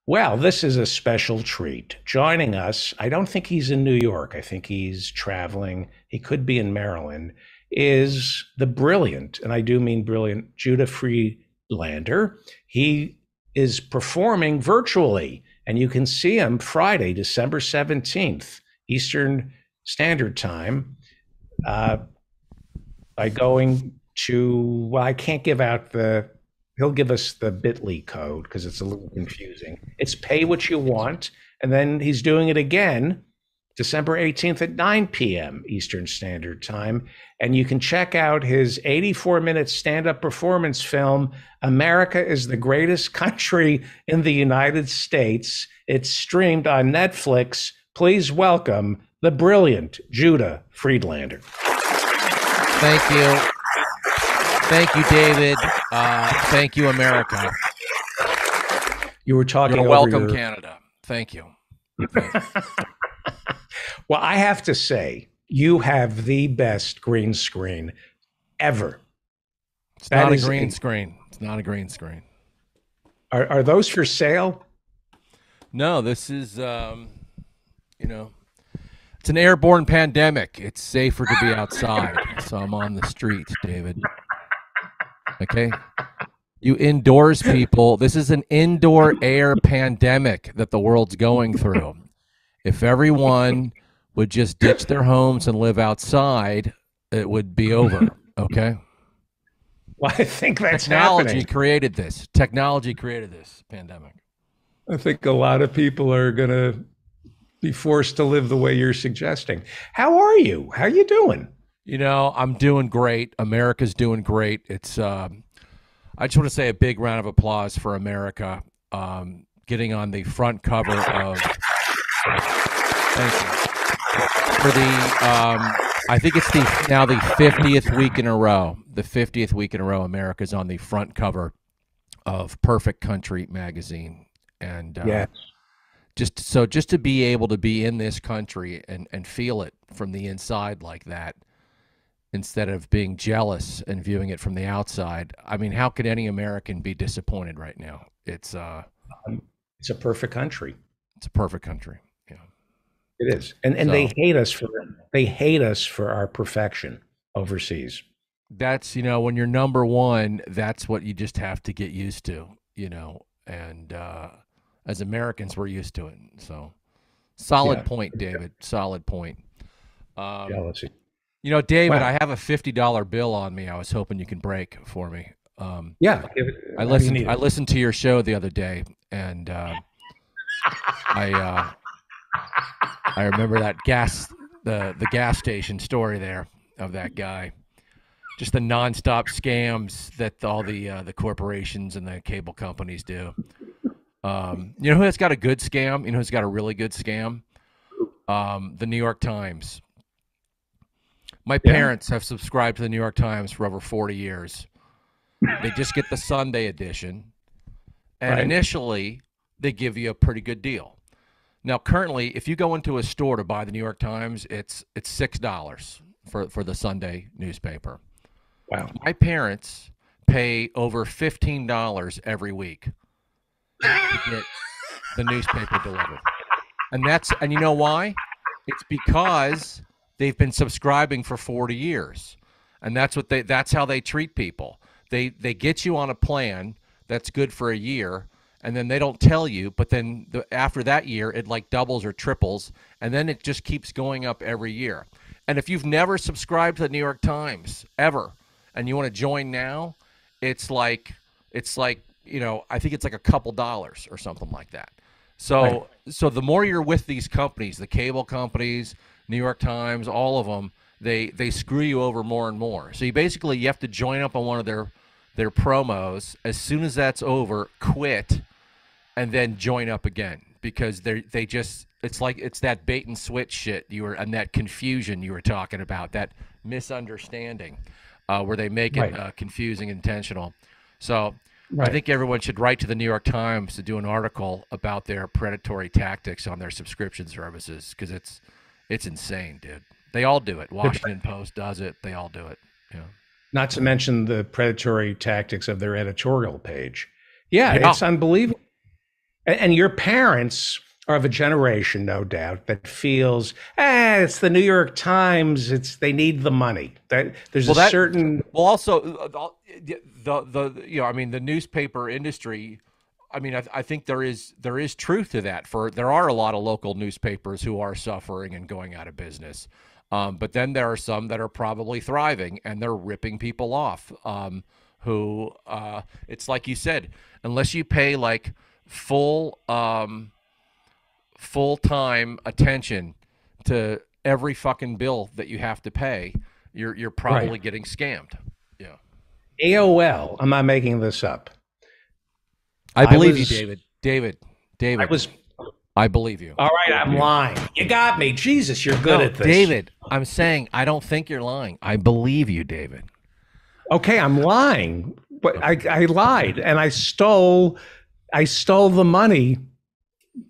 Well, this is a special treat. Joining us, I don't think he's in New York. I think he's traveling. He could be in Maryland. Is the brilliant, and I do mean brilliant, Judah Friedlander. He is performing virtually, and you can see him Friday, December 17th, Eastern Standard Time, uh, by going to, well, I can't give out the, he'll give us the bit.ly code because it's a little confusing. It's pay what you want. And then he's doing it again December 18th at 9 p.m. Eastern Standard Time. And you can check out his 84-minute stand-up performance film, America is the Greatest Country in the United States. It's streamed on Netflix. Please welcome the brilliant Judah Friedlander. Thank you. Thank you, David. Thank you, America. You were talking You're over welcome, your... Canada. Thank you. Well, I have to say, you have the best green screen ever. It's not a green screen. It's not a green screen. Are those for sale? No, this is, it's an airborne pandemic. It's safer to be outside, so I'm on the street, David. Okay? You indoors people, this is an indoor air pandemic that the world's going through. If everyone would just ditch their homes and live outside, it would be over, okay? Well, I think that's Technology happening. created this. Technology created this pandemic. I think a lot of people are going to be forced to live the way you're suggesting. How are you? How you doing? You know, I'm doing great. America's doing great. It's I just want to say a big round of applause for America getting on the front cover of thank you. For the I think it's now the 50th week in a row. The 50th week in a row America's on the front cover of Perfect Country magazine. And Yes. just to be able to be in this country and feel it from the inside like that, instead of being jealous and viewing it from the outside. I mean, how could any American be disappointed right now? It's a perfect country. It's a perfect country. Yeah. It is. And So they hate us for our perfection overseas. that's, when you're number one, that's what you just have to get used to, and as Americans, we're used to it. So solid Yeah. point, David. Solid point. Jealousy. David, Wow. I have a $50 bill on me. I was hoping you can break for me. Yeah. I How do you need I it? listened to your show the other day, and I remember that the gas station story there of that guy. Just the nonstop scams that all the corporations and the cable companies do. You know who has got a good scam? You know who's got a really good scam? The New York Times. My Yeah. parents have subscribed to the New York Times for over 40 years. They just get the Sunday edition, and Right. initially they give you a pretty good deal. Now, currently, if you go into a store to buy the New York Times, it's $6 for the Sunday newspaper. Wow. My parents pay over $15 every week to get the newspaper delivered. And you know why? It's because they've been subscribing for 40 years. And that's how they treat people. They get you on a plan that's good for a year, and then they don't tell you, but then after that year it like doubles or triples, and then it just keeps going up every year. And if you've never subscribed to the New York Times ever and you want to join now, it's like I think it's like a couple dollars or something like that. So the more you're with these companies, the cable companies, New York Times, all of them, they screw you over more and more. So you have to join up on one of their promos. As soon as that's over, quit, and then join up again, because it's that bait and switch shit and that confusion you were talking about, that misunderstanding, where they make it confusing intentional. So I think everyone should write to the New York Times to do an article about their predatory tactics on their subscription services, because it's insane, dude. They all do it. Washington Post does it. They all do it. Yeah. Not to mention the predatory tactics of their editorial page. Yeah, it's unbelievable. And your parents are of a generation, no doubt, that feels, it's the New York Times. They need the money. That there's a certain. Well, also the you know, I mean, the newspaper industry. I mean, I think there is truth to that. There are a lot of local newspapers who are suffering and going out of business, but then there are some that are probably thriving and they're ripping people off. Who it's like you said, unless you pay like full-time attention to every fucking bill that you have to pay, you're probably getting scammed. Yeah. AOL. I'm not making this up. I believe you, David. David. I believe you. All right, I'm lying. You got me. Jesus, you're good at this. David, I'm saying I don't think you're lying. I believe you, David. Okay, I'm lying. But I lied, and I stole the money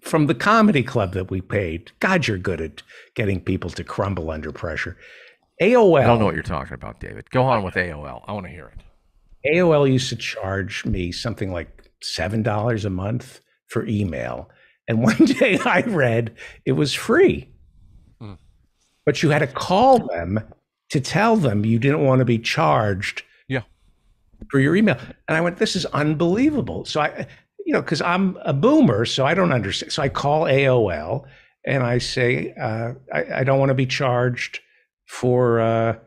from the comedy club that we paid. God, you're good at getting people to crumble under pressure. AOL. I don't know what you're talking about, David. Go on with AOL. I want to hear it. AOL used to charge me something like $7 a month for email. And one day I read it was free. But you had to call them to tell them you didn't want to be charged for your email. And I went, this is unbelievable. So I, because I'm a boomer, so I don't understand. So I call AOL and I say, I don't want to be charged for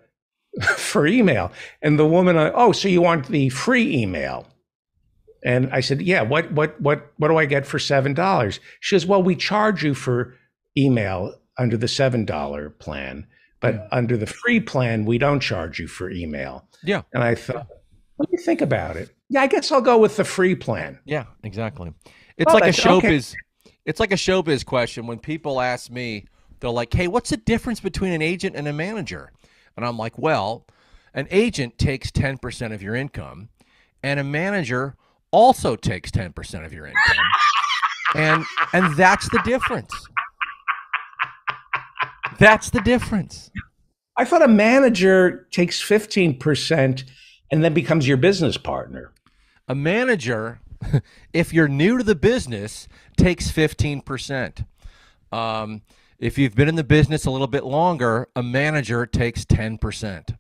email. And the woman, so you want the free email? And I said, yeah, what do I get for $7? She says, well, we charge you for email under the $7 plan, but under the free plan, we don't charge you for email. Yeah. And I thought, let me think about it. Yeah, I guess I'll go with the free plan. Yeah, exactly. It's like a showbiz. Okay. It's like a showbiz question. When people ask me, they're like, hey, what's the difference between an agent and a manager? And I'm like, well, an agent takes 10% of your income and a manager also takes 10% of your income. and that's the difference. That's the difference. I thought a manager takes 15% and then becomes your business partner. A manager, if you're new to the business, takes 15%. If you've been in the business a little bit longer, a manager takes 10%.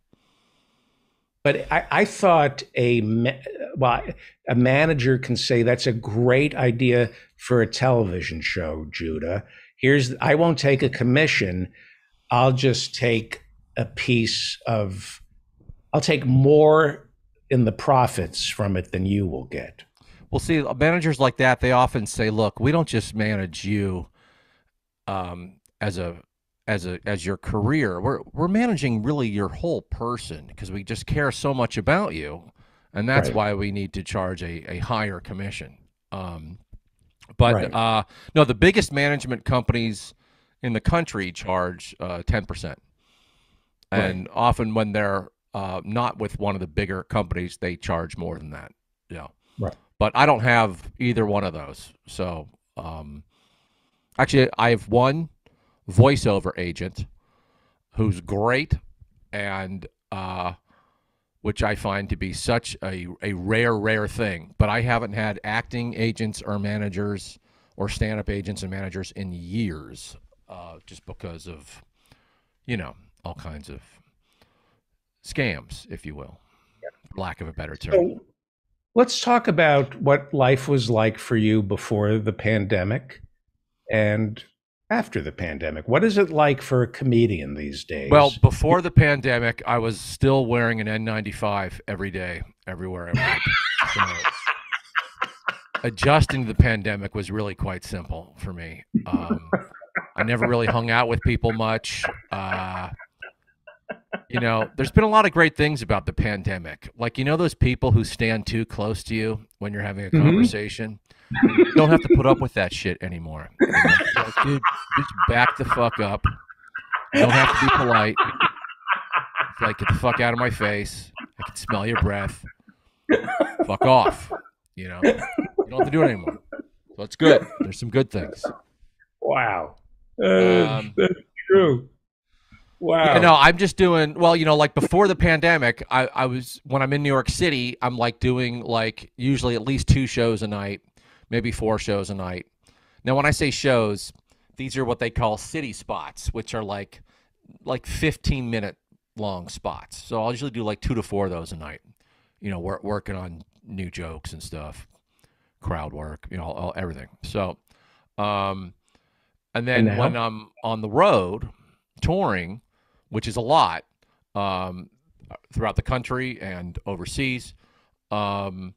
But I thought a manager can say, that's a great idea for a television show, Judah. I won't take a commission. I'll just take I'll take more in the profits from it than you will get. Well, see, managers like that, they often say, look, we don't just manage you as your career. We're managing really your whole person because we just care so much about you. And that's why we need to charge a higher commission. No, the biggest management companies in the country charge 10%. And often when they're not with one of the bigger companies, they charge more than that. Yeah. Right. But I don't have either one of those. So actually, I have one voiceover agent who's great and which I find to be such a rare thing. But I haven't had acting agents or managers or stand-up agents and managers in years just because of, all kinds of scams, if you will, for lack of a better term. So let's talk about what life was like for you before the pandemic and after the pandemic. What is it like for a comedian these days? Well, before the pandemic, I was still wearing an N95 every day, everywhere I went. So adjusting to the pandemic was really quite simple for me. I never really hung out with people much. There's been a lot of great things about the pandemic. Like, those people who stand too close to you when you're having a conversation? You don't have to put up with that shit anymore. Like, dude, just back the fuck up. You don't have to be polite. It's like, get the fuck out of my face. I can smell your breath. Fuck off. You don't have to do it anymore. So it's good. There's some good things. Wow. That's true. Wow. I'm just doing, like before the pandemic, when I'm in New York City, I'm like doing like usually at least 2 shows a night maybe 4 shows a night. Now, when I say shows, these are what they call city spots, which are like 15-minute long spots. So I'll usually do like 2 to 4 of those a night. You know, working on new jokes and stuff, crowd work, you know, everything. So, and then when I'm on the road touring, which is a lot, throughout the country and overseas, I'm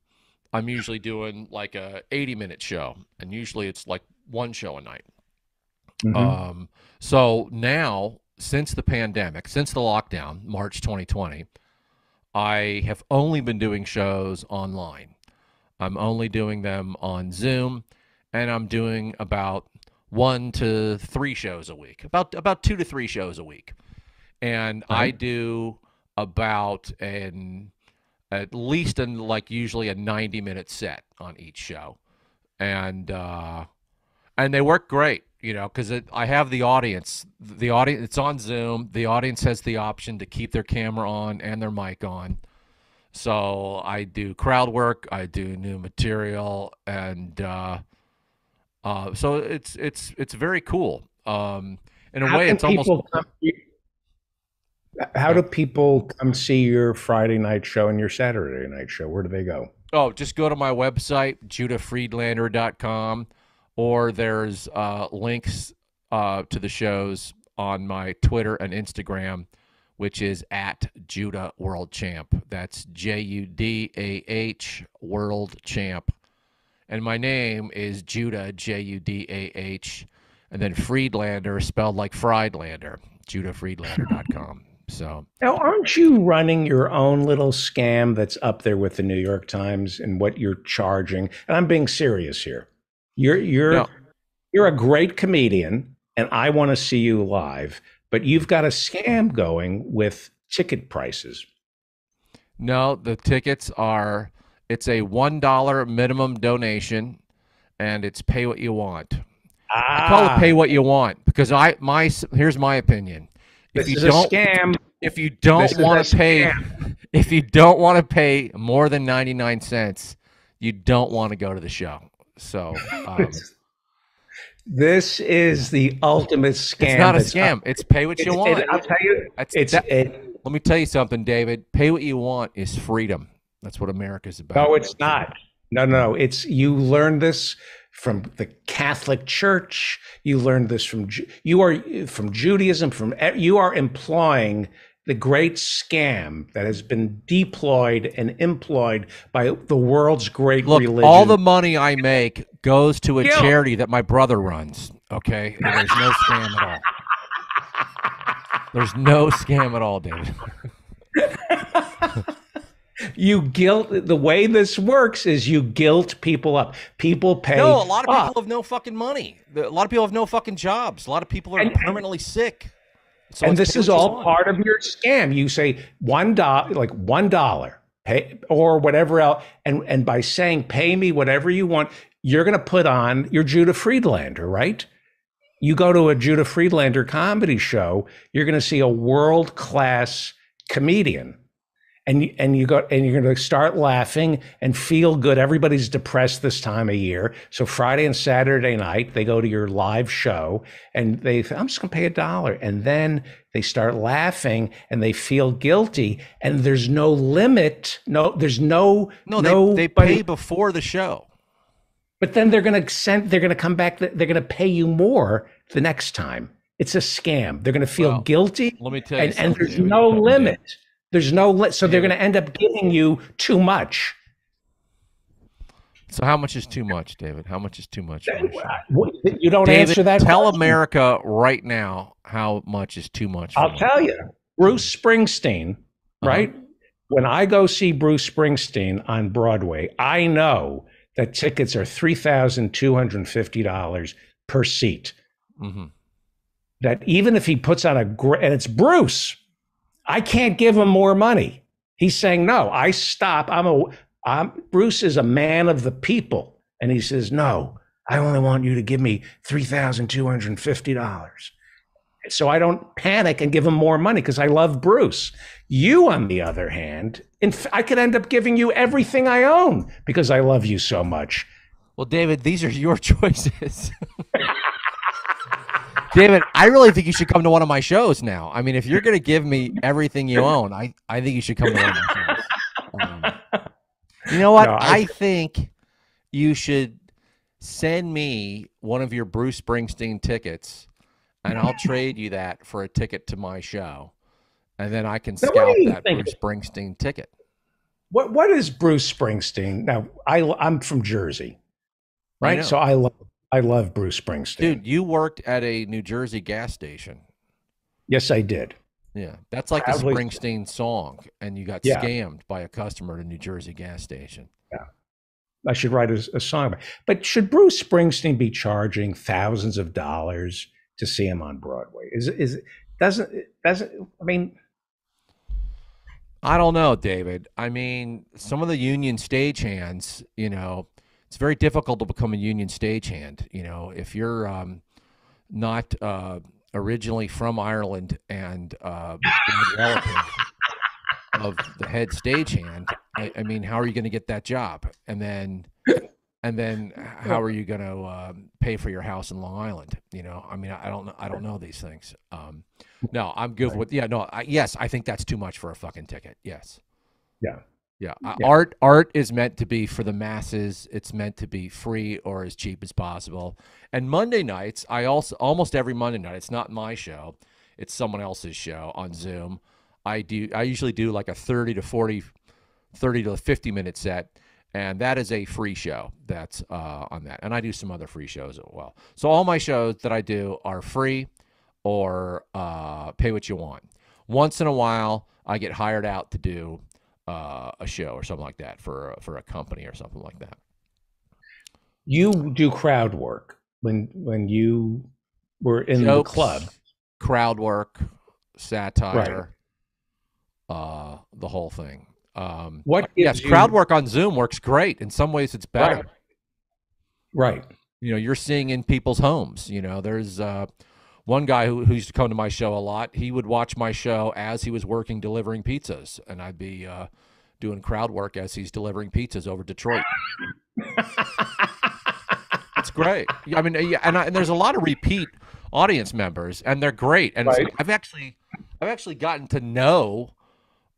usually doing like a 80-minute show, and usually it's like 1 show a night. So now, since the pandemic, since the lockdown, March 2020, I have only been doing shows online. I'm only doing them on Zoom, and I'm doing about 1 to 3 shows a week, about 2 to 3 shows a week. And I do about at least usually a 90-minute set on each show. And they work great, you know, because I have the audience. The audience, it's on Zoom. The audience has the option to keep their camera on and their mic on. So I do crowd work. I do new material, and so it's very cool. In a way, it's almost. How do people come see your Friday night show and your Saturday night show? Where do they go? Oh, just go to my website, judahfriedlander.com, or there's links to the shows on my Twitter and Instagram, which is at Judah World Champ. That's JUDAH World Champ. And my name is Judah, JUDAH, and then Friedlander, spelled like Friedlander, judahfriedlander.com. So now, aren't you running your own little scam that's up there with the New York Times and what you're charging? And I'm being serious here. You're a great comedian, and I want to see you live, but you've got a scam going with ticket prices. No, the tickets are, it's a $1 minimum donation, and it's pay what you want. I call it pay what you want because here's my opinion. If you don't want to pay more than 99 cents, you don't want to go to the show. So this is the ultimate scam. It's not a scam. It's pay what you want. I'll tell you. Let me tell you something, David. Pay what you want is freedom. That's what America's about. No, it's not. No. You learn this from the Catholic Church. You learned this from Judaism. You are employing the great scam that has been deployed and employed by the world's great religion. All the money I make goes to a charity that my brother runs. Okay, and there's no scam at all. There's no scam at all, David. The way this works is you guilt people up. People pay. No, a lot of people have no fucking money. A lot of people have no fucking jobs. A lot of people are permanently sick. So and this is all part of your scam. You say $1, like $1, pay or whatever else, and by saying pay me whatever you want, you're going to put on your Judah Friedlander, right? You go to a Judah Friedlander comedy show, you're going to see a world-class comedian. And you're going to start laughing and feel good. Everybody's depressed this time of year. So Friday and Saturday night, they go to your live show and I'm just going to pay $1. And then they start laughing and they feel guilty. And there's no limit. They pay before the show. But then they're going to come back. They're going to pay you more the next time. It's a scam. They're going to feel guilty. Let me tell you something. And there's no limit. There's no, so they're going to end up giving you too much. So how much is too much, David? How much is too much? You don't answer that. Tell America right now how much is too much. I'll tell you. Bruce Springsteen, right? When I go see Bruce Springsteen on Broadway, I know that tickets are $3,250 per seat. Mm-hmm. That even if he puts on and it's Bruce, I can't give him more money. He's saying, no, I stop. Bruce is a man of the people. And he says, no, I only want you to give me $3,250. So I don't panic and give him more money because I love Bruce. You, on the other hand, I could end up giving you everything I own because I love you so much. Well, David, these are your choices. David, I really think you should come to one of my shows now. I mean, if you're going to give me everything you own, I think you should come to one of my shows. You know what? No, I think you should send me one of your Bruce Springsteen tickets, and I'll trade you that for a ticket to my show, and then I can Now, what scout do you that think? Bruce Springsteen ticket. What is Bruce Springsteen? Now, I'm from Jersey, I right? know. So I love Bruce Springsteen. Dude, you worked at a New Jersey gas station. Yes, I did. Yeah, that's like Proudly- a Springsteen song, and you got Yeah. scammed by a customer at a New Jersey gas station. I should write a song. But should Bruce Springsteen be charging thousands of dollars to see him on Broadway? Doesn't I mean, I don't know, David. I mean, some of the union stagehands, you know, it's very difficult to become a union stagehand. You know, if you're not originally from Ireland and relative of the head stagehand, I mean, how are you going to get that job? And then how are you going to pay for your house in Long Island? You know, I mean, I don't know these things. No, I'm good with, yes, I think that's too much for a fucking ticket. Yes. yeah. Yeah. Yeah. Art is meant to be for the masses. It's meant to be free or as cheap as possible. And Monday nights, almost every Monday night, it's not my show, it's someone else's show on Zoom. I usually do like a 30 to 50 minute set, and that is a free show that's on that. And I do some other free shows as well. So all my shows that I do are free or pay what you want. Once in a while, I get hired out to do a show or something like that for a company or something like that. You do crowd work when you were in Jokes, the club. crowd work, satire, the whole thing. What Yes, gives you- crowd work on Zoom works great. In some ways, it's better. Right. You know, you're seeing in people's homes. You know, there's one guy who used to come to my show a lot. He would watch my show as he was working delivering pizzas, and I'd be doing crowd work as he's delivering pizzas over Detroit. It's great. I mean, yeah, and there's a lot of repeat audience members, and they're great. And Right. I've actually gotten to know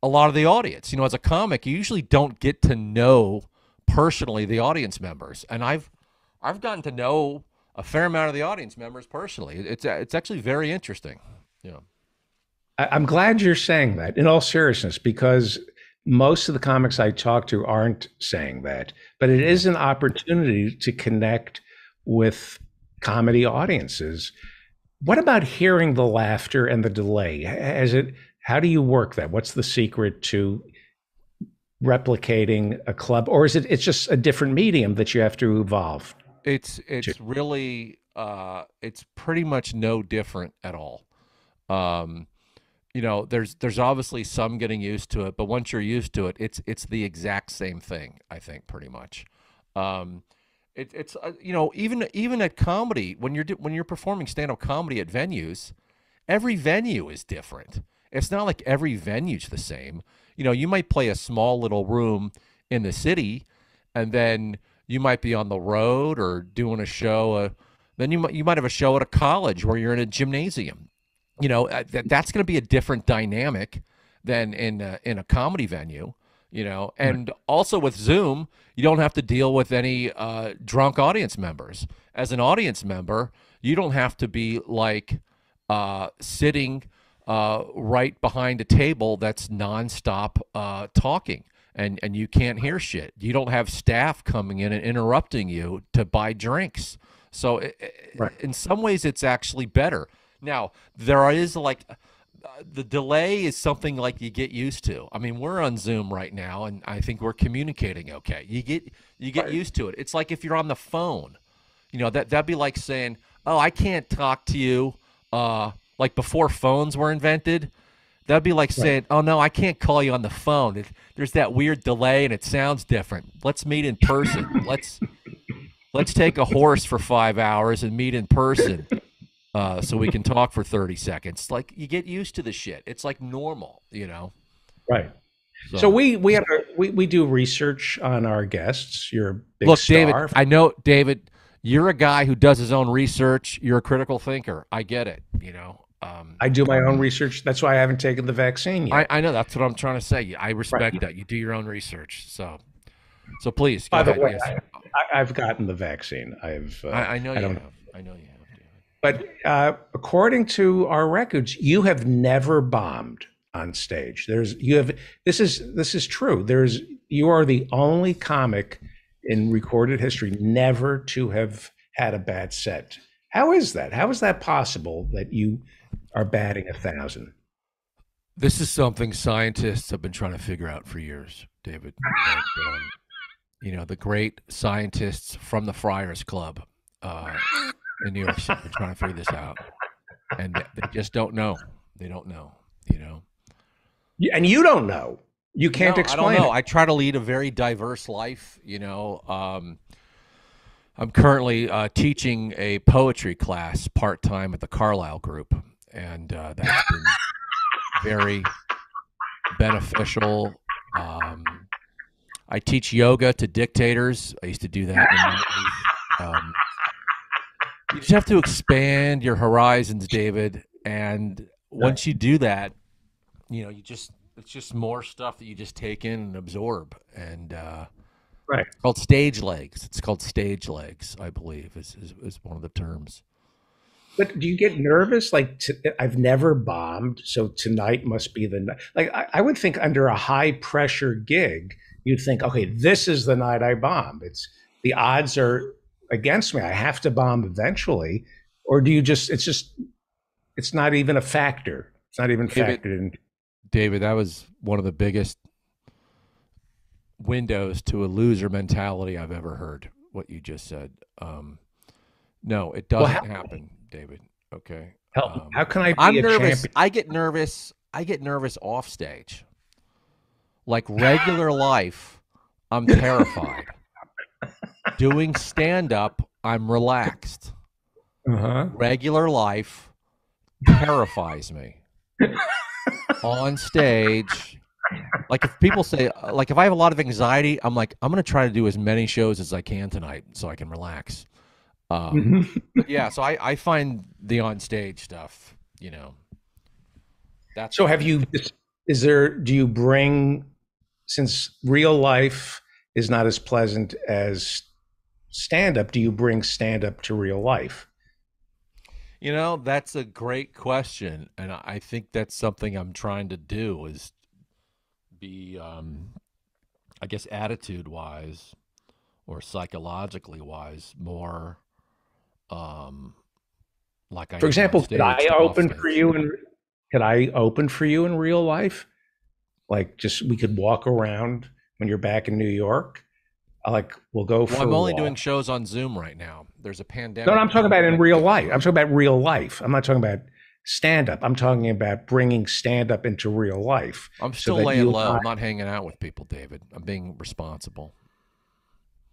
a lot of the audience. You know, as a comic, you usually don't get to know personally the audience members, and I've gotten to know a fair amount of the audience members personally. It's actually very interesting. Yeah. I'm glad you're saying that in all seriousness, because most of the comics I talk to aren't saying that, but it is an opportunity to connect with comedy audiences. What about hearing the laughter and the delay? How do you work that? What's the secret to replicating a club, or it's just a different medium that you have to evolve? It's really it's pretty much no different at all. You know, there's obviously some getting used to it, but once you're used to it, it's the exact same thing, I think, pretty much. It's you know, even at comedy, when you're performing stand-up comedy at venues, every venue is different. It's not like every venue's the same. You know, you might play a small little room in the city, and then you might be on the road or doing a show. Then you might have a show at a college where you're in a gymnasium. You know, that's going to be a different dynamic than in a comedy venue. You know, and also with Zoom, you don't have to deal with any drunk audience members. As an audience member, you don't have to be like sitting right behind a table that's nonstop talking. And you can't hear shit. You don't have staff coming in and interrupting you to buy drinks. So in some ways, it's actually better. Now, there is like the delay is something like you get used to. I mean, we're on Zoom right now, and I think we're communicating okay. You get used to it. It's like if you're on the phone, you know, that'd be like saying, "Oh, I can't talk to you." Like before phones were invented. That'd be like saying, "Oh no, I can't call you on the phone. There's that weird delay and it sounds different. Let's meet in person. Let's take a horse for 5 hours and meet in person, so we can talk for 30 seconds." Like you get used to the shit. It's like normal, you know. Right. So we do research on our guests. You're a big Look, star. David, I know, David, you're a guy who does his own research. You're a critical thinker. I get it. I do my own research. That's why I haven't taken the vaccine yet. I know. That's what I'm trying to say. I respect that. You do your own research. So please. By the ahead. way, Yes. I've gotten the vaccine. I know you have. I know you have, David. But according to our records, you have never bombed on stage. This is true. You are the only comic in recorded history never to have had a bad set. How is that? How is that possible that you are batting 1,000? This is something scientists have been trying to figure out for years, David. And, the great scientists from the Friars Club in New York City are trying to figure this out, and they just don't know. They don't know. And you don't know. You can't explain. I don't know. It. I try to lead a very diverse life. I'm currently teaching a poetry class part-time at the Carlisle Group, and that's been very beneficial. I teach yoga to dictators. I used to do that in the 90s. You just have to expand your horizons, David, and once you do that, it's just more stuff that you just take in and absorb, and right. It's called stage legs. It's called stage legs, I believe, is one of the terms. But do you get nervous? Like, I've never bombed, so tonight must be the night. Like, I would think under a high pressure gig, you'd think, okay, this is the night I bomb. The odds are against me. I have to bomb eventually. Or do you it's not even a factor. It's not even factored in. David, that was one of the biggest windows to a loser mentality I've ever heard, what you just said. No, it doesn't happen, David. Okay. How can I be I'm a nervous. champion? I get nervous off stage. Like regular life, I'm terrified. Doing stand-up, I'm relaxed. Regular life terrifies me. On stage, like if people say, like if I have a lot of anxiety, I'm like, I'm going to try to do as many shows as I can tonight so I can relax. But yeah, so I find the on stage stuff, that's So do you bring, since real life is not as pleasant as stand-up, do you bring stand-up to real life? That's a great question. And I think that's something I'm trying to do is be, I guess, attitude-wise or psychologically wise, more like I. For example, could I open for you in real life? Like, just we could walk around when you're back in New York. We'll go for. Well, I'm only doing shows on Zoom right now. There's a pandemic. No, I'm talking about in real life. I'm talking about real life. I'm not talking about stand-up. I'm talking about bringing stand-up into real life. I'm still laying low. I'm not hanging out with people, David. I'm being responsible.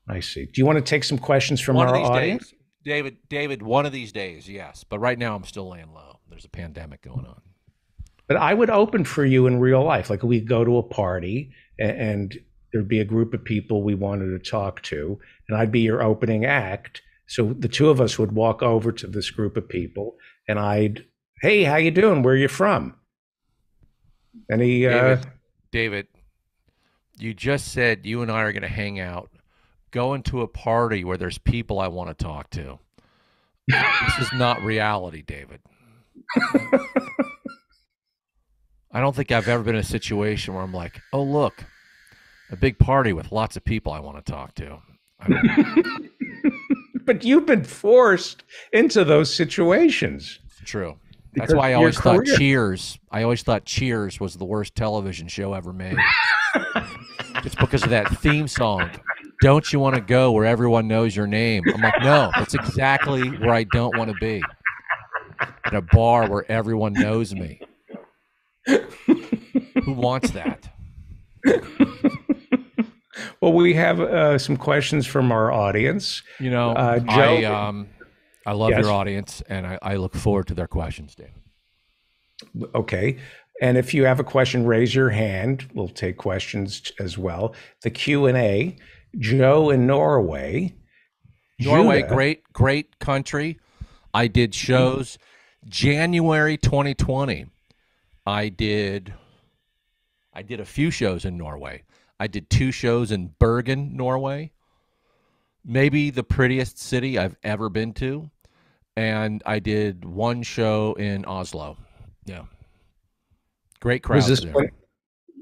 I see. Do you want to take some questions from our audience? David, one of these days, yes. But right now I'm still laying low. There's a pandemic going on. But I would open for you in real life. Like, we'd go to a party and there'd be a group of people we wanted to talk to, and I'd be your opening act. So the two of us would walk over to this group of people, and hey, how you doing? Where are you from? David, you just said you and I are going to hang out, go into a party where there's people I want to talk to. This is not reality, David. I don't think I've ever been in a situation where I'm like, oh, look, a big party with lots of people I want to talk to. But you've been forced into those situations. True. That's why I always thought Cheers. I always thought Cheers was the worst television show ever made. Just because of that theme song. Don't you want to go where everyone knows your name? I'm like, no, that's exactly where I don't want to be. At a bar where everyone knows me. Who wants that? Well, we have some questions from our audience. Joe, I love your audience, and I look forward to their questions, David. Okay. And if you have a question, raise your hand. We'll take questions as well. The Q&A, Joe in Norway. Norway, Judah, great country. I did shows January 2020. I did a few shows in Norway. I did 2 shows in Bergen, Norway. Maybe the prettiest city I've ever been to. And I did 1 show in Oslo. Yeah. Great was crowds this there. when,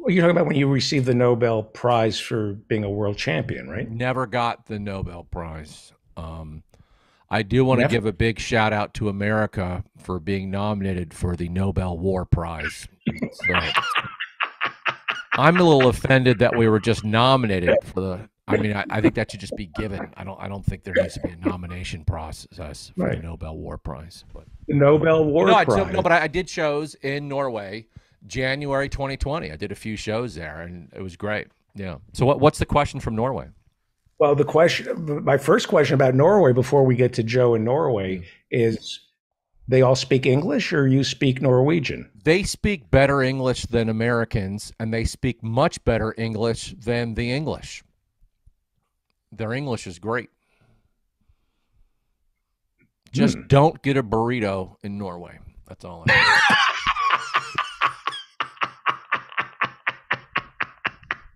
you're talking about when you received the Nobel Prize for being a world champion, right? Never got the Nobel Prize. I do want to give a big shout out to America for being nominated for the Nobel War Prize. So I'm a little offended that we were just nominated for the. I mean, I think that should just be given. I don't think there needs to be a nomination process for the Nobel War Prize. But the Nobel War Prize. No, but I did shows in Norway, January 2020. I did a few shows there, and it was great. Yeah. So what's the question from Norway? Well, my first question about Norway before we get to Joe in Norway is, they all speak English or you speak Norwegian? They speak better English than Americans, and they speak much better English than the English. Their English is great. Just don't get a burrito in Norway. That's all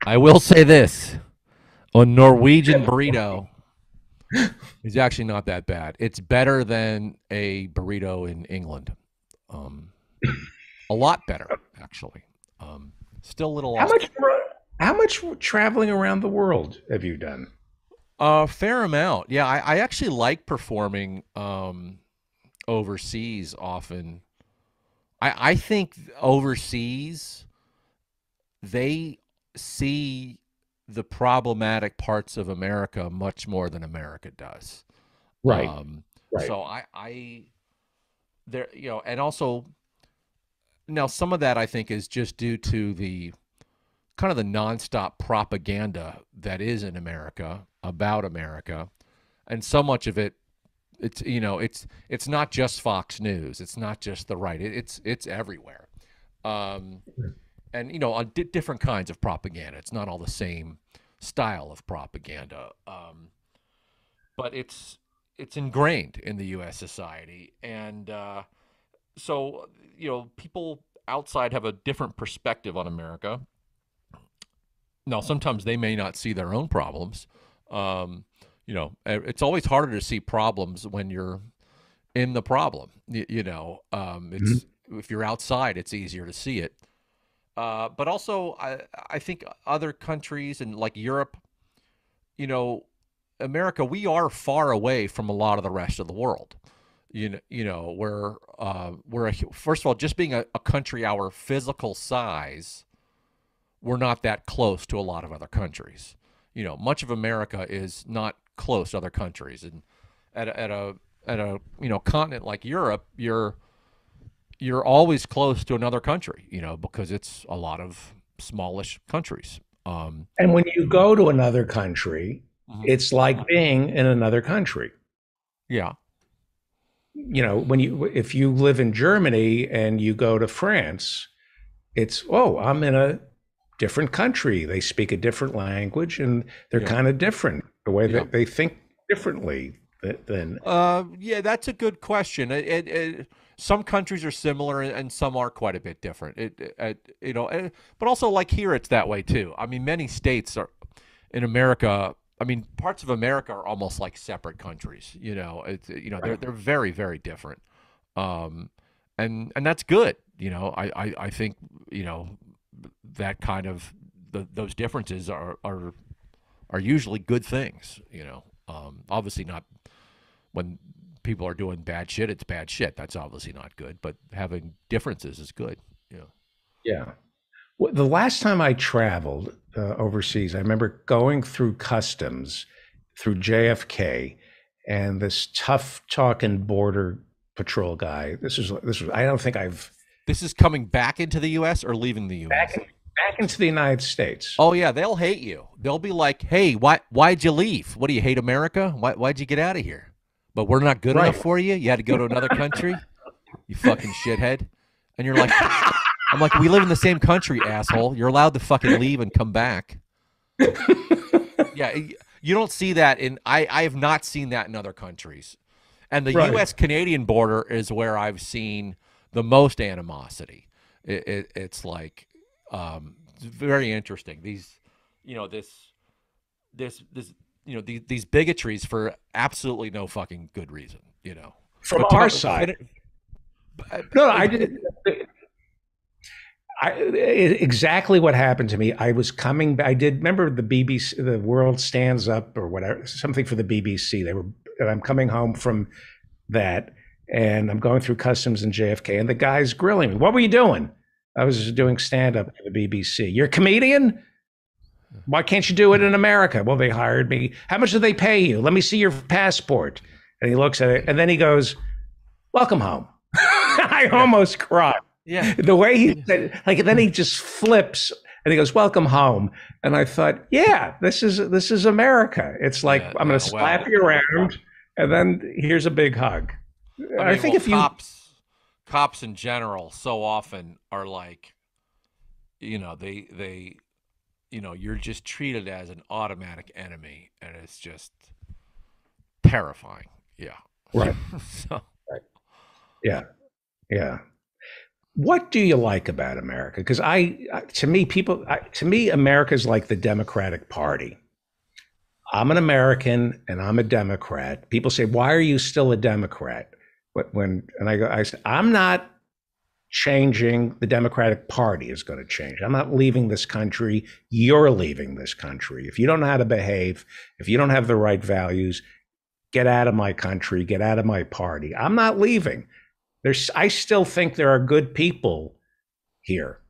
I will say this. A Norwegian burrito is actually not that bad. It's better than a burrito in England. A lot better, actually. Still a little. How much traveling around the world have you done? A fair amount. Yeah, I actually like performing overseas often. I think overseas they see the problematic parts of America much more than America does. Right. Right. So I there, and also now some of that I think is just due to the kind of the nonstop propaganda that is in America about America, and so much of it, it's not just Fox News, it's not just the right, it's everywhere. And on different kinds of propaganda. It's not all the same style of propaganda, but it's ingrained in the U.S. society, and so people outside have a different perspective on America. Now, sometimes they may not see their own problems. It's always harder to see problems when you're in the problem. It's if you're outside, it's easier to see it. But also, I think other countries and like Europe, America, we are far away from a lot of the rest of the world. We're first of all, just being a country our physical size, we're not that close to a lot of other countries. Much of America is not close to other countries, and at a continent like Europe, you're always close to another country, because it's a lot of smallish countries. And when you go to another country, it's like being in another country. Yeah. If you live in Germany and you go to France, it's, I'm in a different country. They speak a different language, and they're kind of different. The way that they think differently than. Yeah, that's a good question. Some countries are similar and some are quite a bit different. But also like here, it's that way too. I mean, many states are in America. I mean, parts of America are almost like separate countries. They're very, very different. And that's good. I think that kind of those differences are usually good things. Obviously not when people are doing bad shit, it's bad shit. That's obviously not good, but having differences is good. Yeah. Well, the last time I traveled overseas, I remember going through customs through JFK, and this tough talking border patrol guy. This was. I don't think I've. This is coming back into the U.S. or leaving the U.S. Back into the United States. Oh yeah, they'll hate you. They'll be like, "Hey, why'd you leave? What do you hate America? Why'd you get out of here? But we're not good enough for you. You had to go to another country. You fucking shithead." And you're like, I'm like, we live in the same country, asshole. You're allowed to fucking leave and come back. Yeah, you don't see that I have not seen that in other countries. And the Right. U.S. Canadian border is where I've seen the most animosity. It's like it's very interesting. These, you know, these bigotries for absolutely no fucking good reason. You know, From but our side. No, I did. Exactly what happened to me. I was coming. I did remember the BBC, the World Stands Up or whatever, something for the BBC. And I'm coming home from that, and I'm going through customs in JFK, and the guy's grilling me. What were you doing? I was doing stand up for the BBC. You're a comedian? Why can't you do it in America? Well, they hired me. How much do they pay you? Let me see your passport. And he looks at it, and then he goes, "Welcome home." I almost cried. Yeah. The way he said, like, then he just flips and he goes, "Welcome home." And I thought, yeah, this is America. It's like, I'm going to slap you around, and then here's a big hug. I think if cops in general so often are like, you know, they you know, you're just treated as an automatic enemy, and it's just terrifying. Yeah. Right. So. Right. Yeah. Yeah. What do you like about America? Because to me, America's like the Democratic Party. I'm an American and I'm a Democrat. People say, "Why are you still a Democrat?" I say, I'm not changing. The Democratic Party is going to change. I'm not leaving this country. You're leaving this country. If you don't know how to behave, if you don't have the right values, get out of my country, get out of my party. I'm not leaving. I still think there are good people here.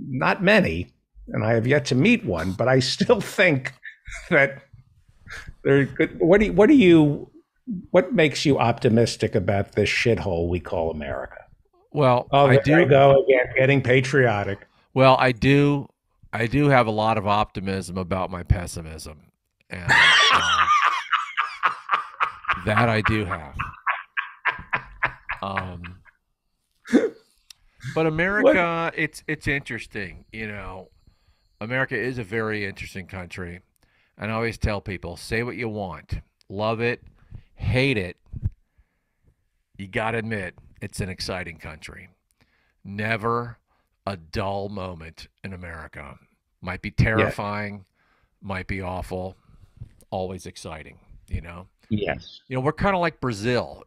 Not many, and I have yet to meet one, but I still think that they're good. What makes you optimistic about this shithole we call America? Well, Oh, there you go again, getting patriotic. Well, I do have a lot of optimism about my pessimism, and that I do have. But America, it's interesting. You know, America is a very interesting country, and I always tell people, say what you want, love it, hate it. You got to admit, it's an exciting country. Never a dull moment in America. Might be terrifying, might be awful, always exciting, you know? Yes. You know, we're kind of like Brazil,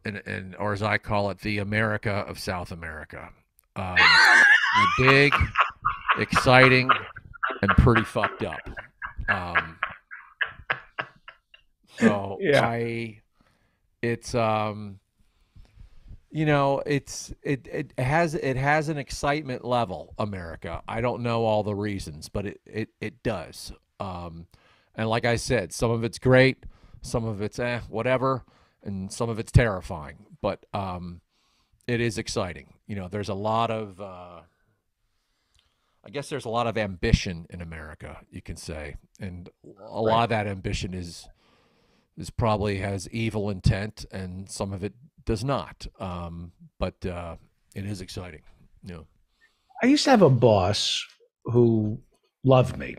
or as I call it, the America of South America. Big, exciting, and pretty fucked up. So it's you know, it has an excitement level, America. I don't know all the reasons, but it does. And like I said, some of it's great, some of it's whatever, and some of it's terrifying. But it is exciting. You know, there's a lot of I guess there's a lot of ambition in America, you can say, and a lot of that ambition is probably has evil intent, and some of it does not. But it is exciting. You know. I used to have a boss who loved me,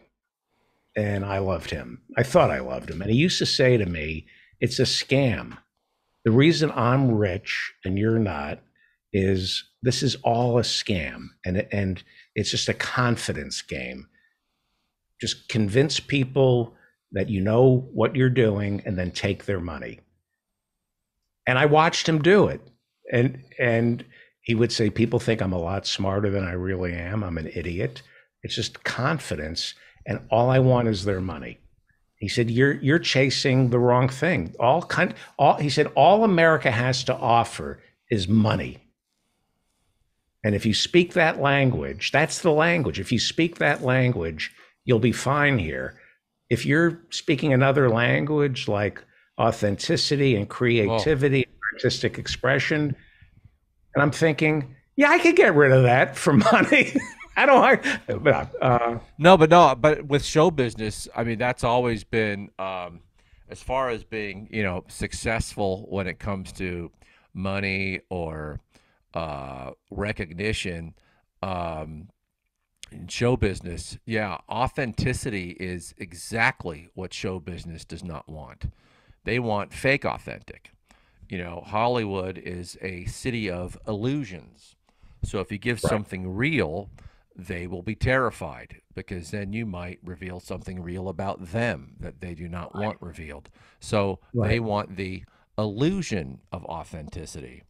and I loved him. I thought I loved him. And he used to say to me, "It's a scam. The reason I'm rich and you're not is this is all a scam. And it's just a confidence game. Just convince people that you know what you're doing and then take their money." And I watched him do it. And he would say, "People think I'm a lot smarter than I really am. I'm an idiot. It's just confidence. And all I want is their money." He said, "You're chasing the wrong thing. He said, all America has to offer is money. And if you speak that language, that's the language. If you speak that language, you'll be fine here. If you're speaking another language like authenticity and creativity, and artistic expression," and I'm thinking, yeah, I could get rid of that for money. I don't like, but with show business, I mean, that's always been, as far as being, you know, successful when it comes to money or recognition. In show business, yeah, authenticity is exactly what show business does not want. They want fake authentic. You know, Hollywood is a city of illusions. So if you give Right. something real, they will be terrified because then you might reveal something real about them that they do not want revealed. So they Right. want the illusion of authenticity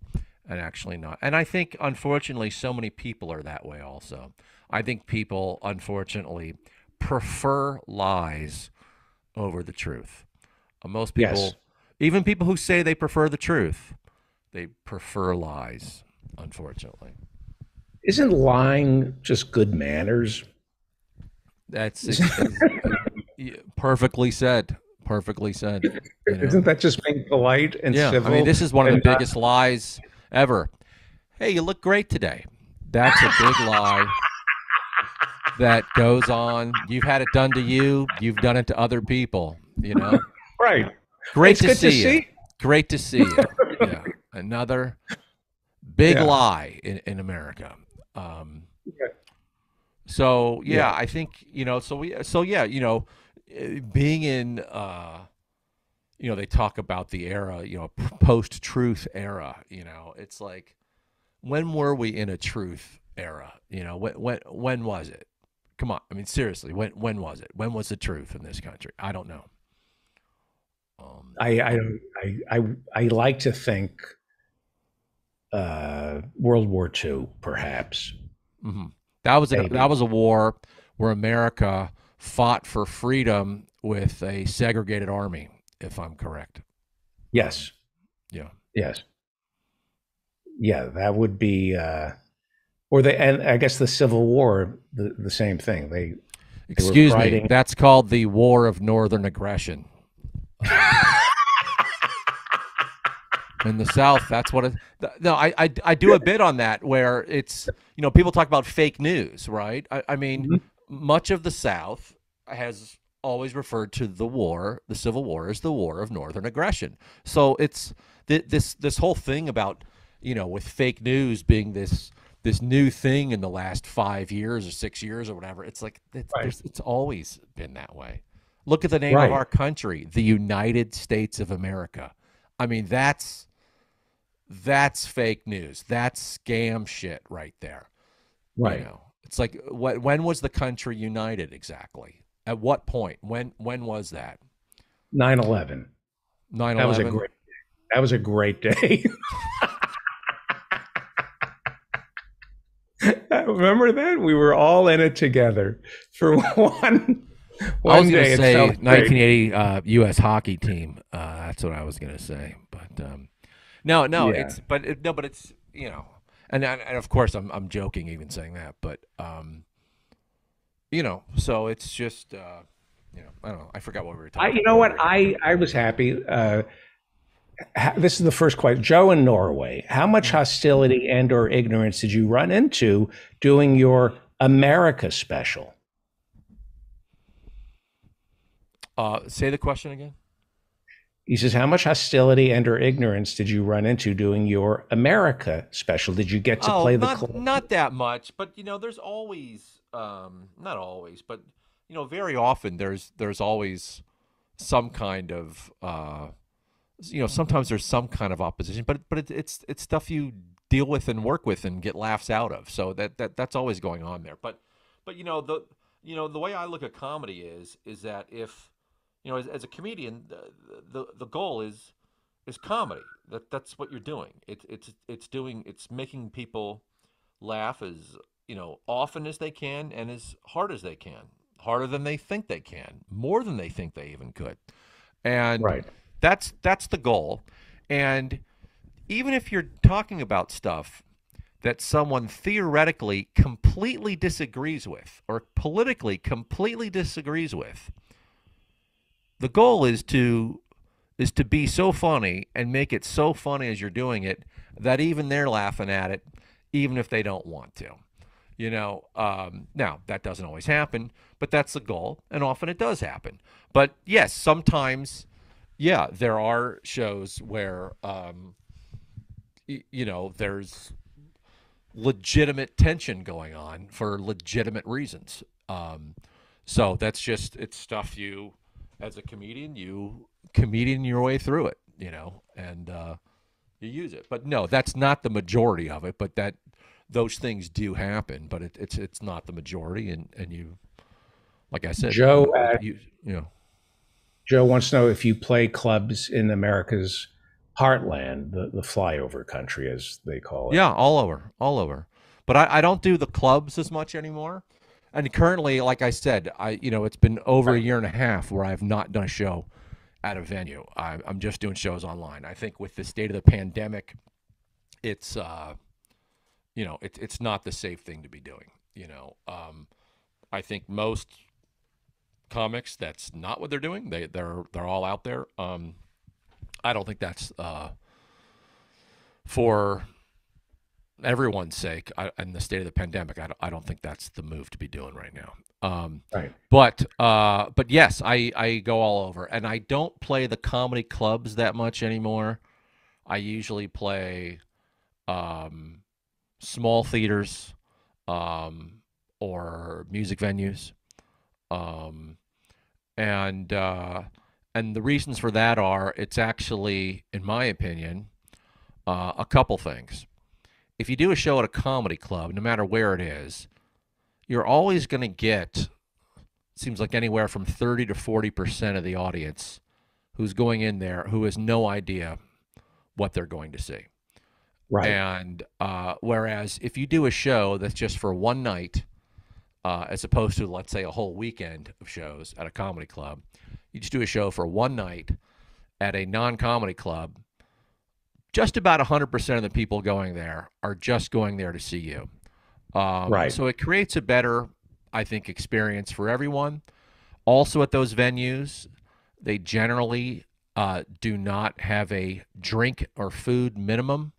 and actually not. And I think, unfortunately, so many people are that way also. I think people, unfortunately, prefer lies over the truth. Most Yes. people, even people who say they prefer the truth, they prefer lies, unfortunately. Isn't lying just good manners? That's perfectly said. Perfectly said. You know? Isn't that just being polite and Yeah. I mean, civil this is one of the and not biggest lies ever. Hey, you look great today. That's a big lie that goes on. You've had it done to you, you've done it to other people, you know? right? Great It's to good to see you. see. Great to see you. Yeah. Another big Yeah. lie in America. Um, Yeah. so yeah, Yeah. I think, so yeah, being in, they talk about the era, post truth era, it's like, when were we in a truth era? When was it? Come on. I mean, seriously, when was it? When was the truth in this country? I don't know. Um, I like to think World War II, perhaps. mhm. That was Maybe. a war where America fought for freedom with a segregated army, if I'm correct. Um, Yes. yeah. Yes. Yeah. That would be. Or the and I guess the Civil War, the same thing. They were Excuse me. fighting. That's called the War of Northern Aggression. Um, in the South, that's what it. No, I do a bit on that where it's people talk about fake news, right? I mean, Mhm. much of the South has always referred to the Civil War, as the War of Northern Aggression. So it's this whole thing about with fake news being this new thing in the last 5 years or 6 years or whatever. It's like Right. it's always been that way. Look at the name of Right. our country, the United States of America. I mean, that's fake news. That's scam shit right there. Right. It's like when was the country united exactly? At what point? When was that? 9/11. Nine That was a eleven. great. That was a great day. Remember that we were all in it together for one I was one going to day. It felt say great. 1980 U.S. hockey team. That's what I was going to say. But no, Yeah. it's and of course I'm joking even saying that. But so it's just I don't know. I forgot what we were You talking know about. what? I was happy. This is the first question. Joe in Norway, how much Mhm. hostility and or ignorance did you run into doing your America special? Say the question again. He says, how much hostility and or ignorance did you run into doing your America special? Did you get to Oh, play the not clip? not that much, but there's always not always, but very often there's always some kind of sometimes there's some kind of opposition, but it's stuff you deal with and work with and get laughs out of. So that's always going on there. But the way I look at comedy is that if as a comedian the goal is comedy. That's what you're doing. It's making people laugh as often as they can and as hard as they can, harder than they think they can, more than they think they even could, and Right. that's the goal. And even if you're talking about stuff that someone theoretically completely disagrees with or politically completely disagrees with, the goal is to be so funny and make it so funny as you're doing it that even they're laughing at it, even if they don't want to. Now that doesn't always happen, but that's the goal, and often it does happen. But yes, sometimes, yeah, there are shows where, there's legitimate tension going on for legitimate reasons. So that's just, it's stuff you, as a comedian, you comedian your way through it, and you use it. But no, that's not the majority of it. But that those things do happen, but it's not the majority. And you, like I said, Joe, you know, Joe wants to know if you play clubs in America's heartland, the flyover country, as they call it. yeah, all over, all over. But I don't do the clubs as much anymore. And currently, like I said, it's been over a year and a half where I've not done a show at a venue. I'm just doing shows online. I think with the state of the pandemic, it's it's not the safe thing to be doing. I think most comics, that's not what they're doing. They're all out there. I don't think that's for everyone's sake. In the state of the pandemic, I don't think that's the move to be doing right now. Right. But yes, I go all over, and I don't play the comedy clubs that much anymore. I usually play small theaters or music venues, and the reasons for that are, it's actually, in my opinion, a couple things. If you do a show at a comedy club, no matter where it is, you're always going to get, it seems like, anywhere from 30 to 40% of the audience who's going in there who has no idea what they're going to see. Right. And whereas if you do a show that's just for one night, as opposed to, let's say, a whole weekend of shows at a comedy club, you just do a show for one night at a non-comedy club, just about 100% of the people going there are just going there to see you. Right. So it creates a better, I think, experience for everyone. Also, at those venues, they generally do not have a drink or food minimum.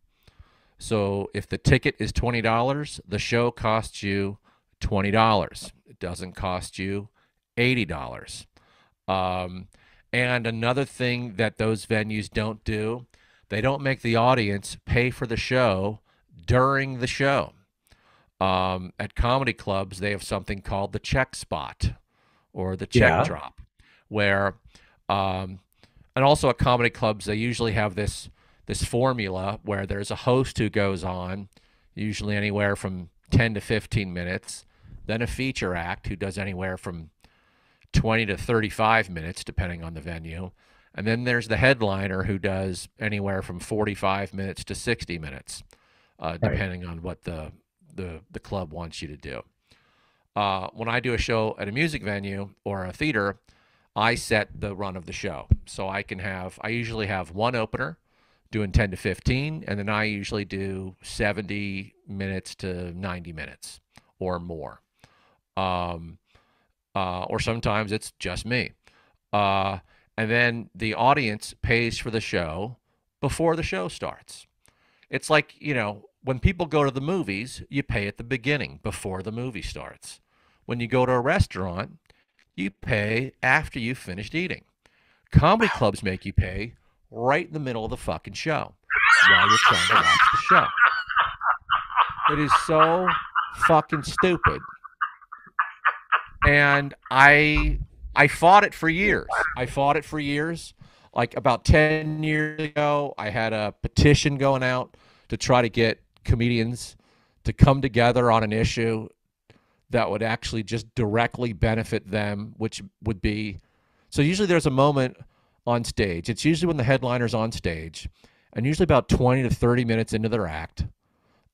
So if the ticket is $20, the show costs you $20. It doesn't cost you $80. And another thing that those venues don't do, they don't make the audience pay for the show during the show. At comedy clubs, they have something called the check spot or the check drop, where, and also at comedy clubs, they usually have this formula where there's a host who goes on, usually anywhere from 10 to 15 minutes, then a feature act who does anywhere from 20 to 35 minutes, depending on the venue. And then there's the headliner who does anywhere from 45 minutes to 60 minutes, depending on what the club wants you to do. When I do a show at a music venue or a theater, I set the run of the show. So I usually have one opener doing 10 to 15, and then I usually do 70 minutes to 90 minutes or more. Or sometimes it's just me. And then the audience pays for the show before the show starts. It's like, when people go to the movies, you pay at the beginning, before the movie starts. When you go to a restaurant, you pay after you've finished eating. Comedy clubs make you pay right in the middle of the fucking show while you're trying to watch the show. It is so fucking stupid. And I fought it for years. Like about 10 years ago, I had a petition going out to try to get comedians to come together on an issue that would actually just directly benefit them, which would be, so usually there's a moment on stage. It's usually when the headliner's on stage, and usually about 20 to 30 minutes into their act,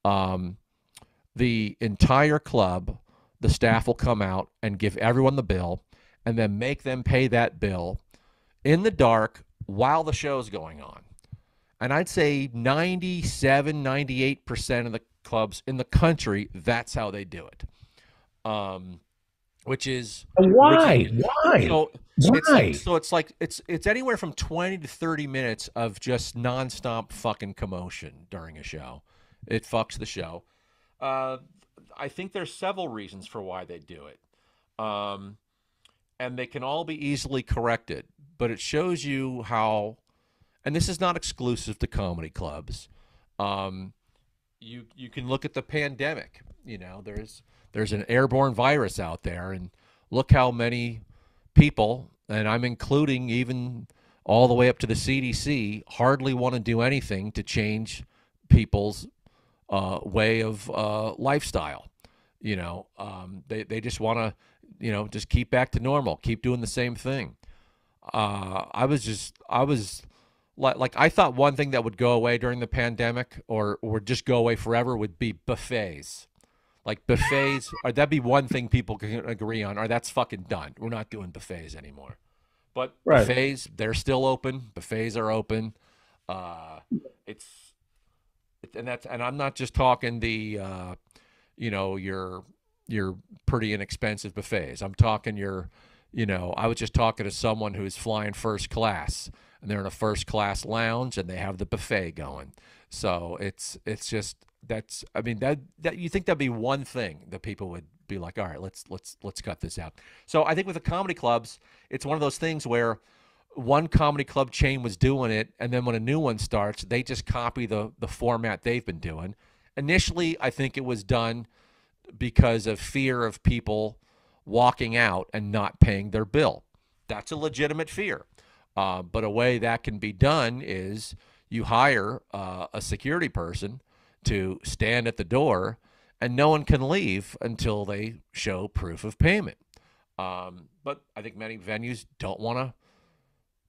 the entire club, the staff will come out and give everyone the bill, and then make them pay that bill in the dark while the show's going on. And I'd say 97, 98% of the clubs in the country, that's how they do it. Which is why? Why? So it's like it's anywhere from 20 to 30 minutes of just nonstop fucking commotion during a show. It fucks the show. I think there's several reasons for why they do it. And they can all be easily corrected, but it shows you how, and this is not exclusive to comedy clubs. you can look at the pandemic. You know, there's an airborne virus out there, and look how many people, and I'm including even all the way up to the CDC, hardly want to do anything to change people's way of lifestyle. You know, they just want to, you know, just keep back to normal, keep doing the same thing. I was like I thought one thing that would go away during the pandemic or just go away forever would be buffets. Like buffets, or that'd be one thing people can agree on, or that's fucking done. We're not doing buffets anymore. But Right. buffets, they're still open. Buffets are open. It's and I'm not just talking the you know, your pretty inexpensive buffets. I'm talking your, you know, I was just talking to someone who's flying first class, and they're in a first class lounge, and they have the buffet going. So it's just that's, I mean, that you think that'd be one thing that people would be like, all right, let's cut this out. So I think with the comedy clubs, it's one of those things where one comedy club chain was doing it, and then when a new one starts, they just copy the format they've been doing. Initially, I think it was done because of fear of people walking out and not paying their bill. That's a legitimate fear. But a way that can be done is you hire a security person to stand at the door, and no one can leave until they show proof of payment. But I think many venues don't want to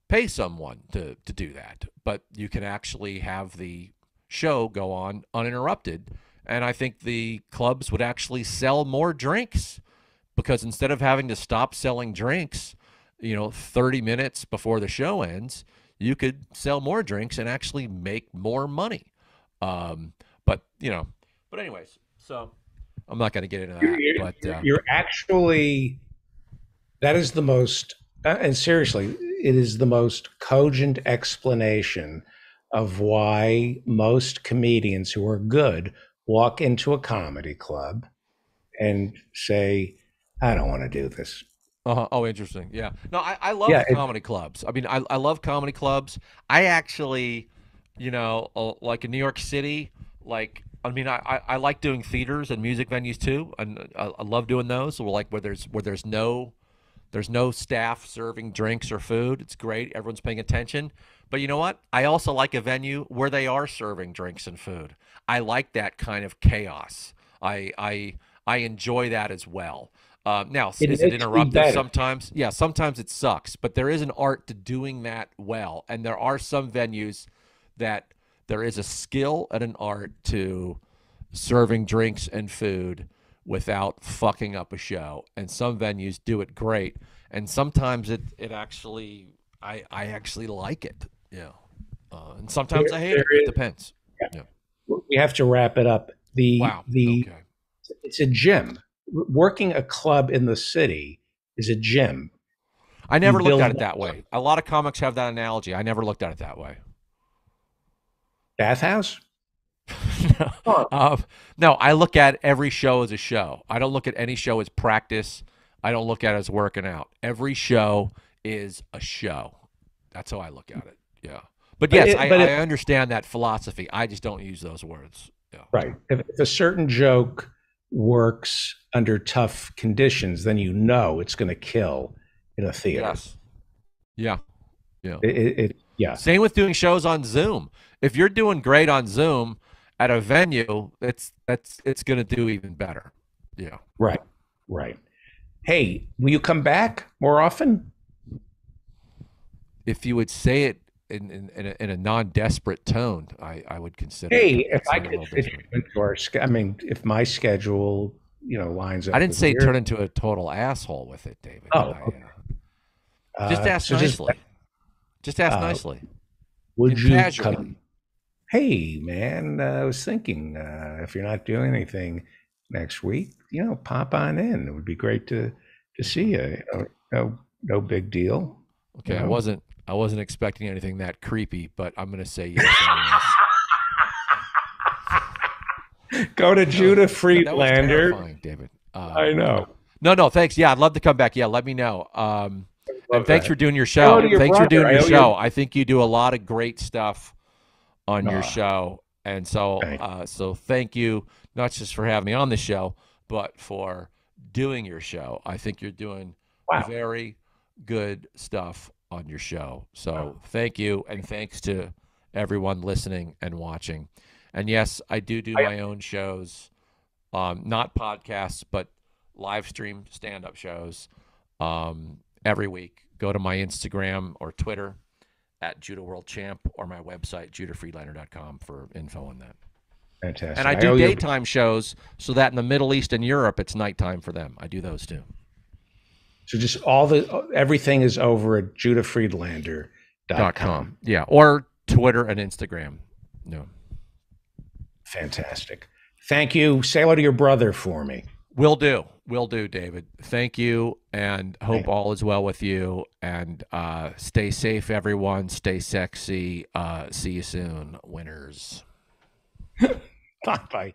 pay someone to do that. But you can actually have the show go on uninterrupted. And I think the clubs would actually sell more drinks, because instead of having to stop selling drinks, you know, 30 minutes before the show ends, you could sell more drinks and actually make more money. But, you know, but anyways, so I'm not going to get into that. You're actually, that is the most, and seriously, it is the most cogent explanation of why most comedians who are good walk into a comedy club and say, I don't want to do this. Oh, interesting. Yeah. No, I love Yeah, comedy clubs. I mean, I love comedy clubs. I actually, you know, like in New York City, like, I mean, I like doing theaters and music venues too, and I love doing those. So like where there's no staff serving drinks or food. It's great. Everyone's paying attention. But you know what? I also like a venue where they are serving drinks and food. I like that kind of chaos. I enjoy that as well. Now, it is it makes me interruptive better. sometimes? Yeah, sometimes it sucks, but there is an art to doing that well. And there are some venues that there is a skill and an art to serving drinks and food without fucking up a show. And some venues do it great. And sometimes it actually, I actually like it. Yeah. And sometimes I hate it. It depends. Yeah. We have to wrap it up. Wow. The Okay. It's a gym. Working a club in the city is a gym. I You never looked build at it that way. A lot of comics have that analogy. I never looked at it that way. bathhouse. No, Oh, no, I look at every show as a show. I don't look at any show as practice. I don't look at it as working out. Every show is a show. That's how I look at it. Yeah. But but yes, it, but I it, understand that philosophy. I just don't use those words. Yeah. right. If a certain joke works under tough conditions, then you know it's going to kill in a theater. Yes. Yeah. Yeah. Yeah. Same with doing shows on Zoom. If you're doing great on Zoom at a venue, it's going to do even better. Yeah. Right. Right. Hey, will you come back more often? If you would say it in a non-desperate tone, I would consider it. Hey, if It's I a could little fit you different. into our, I mean, if my schedule, lines I up didn't with say turn yours. into a total asshole with it, David. Oh, okay. Just ask So just nicely. Just ask uh, nicely would and you casually. come? Hey, man, I was thinking if you're not doing anything next week, pop on in. It would be great to see you. No big deal. You Okay, I know. wasn't expecting anything that creepy, but I'm gonna say yes anyways. Go to Judah That was Friedlander. terrifying, David. I know. No, thanks. Yeah, I'd love to come back. Yeah, let me know. And Love thanks that. for doing your Hello show. to your Thanks for brother. doing I your owe show. you. I think you do a lot of great stuff on your Uh, show. And so, Thank so thank you, not just for having me on the show, but for doing your show. I think you're doing Wow. very good stuff on your show. So thank you, and thanks to everyone listening and watching. And yes, I do my own shows, not podcasts, but live stream stand-up shows every week. Go to my Instagram or Twitter at Judah World Champ, or my website, judahfriedlander.com, for info on that. Fantastic. And I do daytime shows so that in the Middle East and Europe, it's nighttime for them. I do those too. So just everything is over at judahfriedlander.com. Yeah, or Twitter and Instagram. No. Fantastic. Thank you. Say hello to your brother for me. Will do, David. Thank you, and hope all is well with you. And stay safe, everyone. Stay sexy. See you soon, winners. Bye-bye.